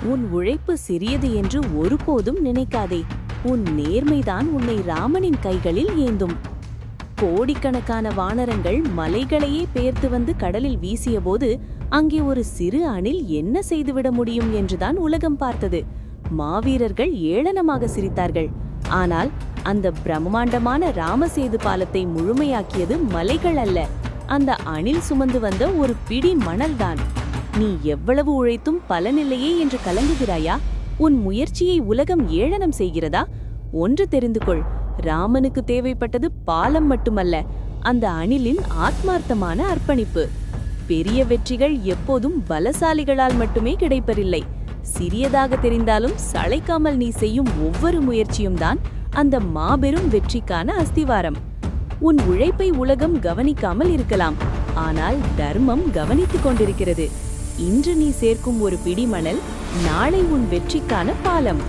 உன் உழைப்பு சிறியது என்று ஒருபோதும் நினைக்காதே. உன் நேர்மைதான் உன்னை ராமனின் கைகளில் ஏந்தும். கோடிக்கணக்கான வானரங்கள் மலைகளையே பெயர்த்து வந்து கடலில் வீசியபோது அங்கே ஒரு சிறு அணில் என்ன செய்துவிட முடியும் என்றுதான் உலகம் பார்த்தது. மாவீரர்கள் ஏளனமாக சிரித்தார்கள். ஆனால் அந்த பிரம்மாண்டமான ராமசேது பாலத்தை முழுமையாக்கியது மலைகள் அல்ல, அந்த அணில் சுமந்து வந்த ஒரு பிடி மணல்தான். நீ எவ்வளவு உழைத்தும் பலனில்லையே என்று கலங்குகிறாயா? உன் முயற்சியை உலகம் ஏளனம் செய்கிறதா? ஒன்று தெரிந்து கொள், ராமனுக்கு தேவைப்பட்டது பாலம் மட்டுமல்ல, அந்த அணிலின் ஆத்மார்த்தமான அர்ப்பணிப்பு. பெரிய வெற்றிகள் எப்போதும் பலசாலிகளால் மட்டுமே கிடைப்பதில்லை. சிறியதாக தெரிந்தாலும் சளைக்காமல் நீ செய்யும் ஒவ்வொரு முயற்சியும் தான் அந்த மாபெரும் வெற்றிக்கான அஸ்திவாரம். உன் உழைப்பை உலகம் கவனிக்காமல் இருக்கலாம், ஆனால் தர்மம் கவனித்துக் கொண்டிருக்கிறது. இன்று நீ சேர்க்கும் ஒரு பிடி மணல் நாளை உன் வெற்றிக்கான பாலம்.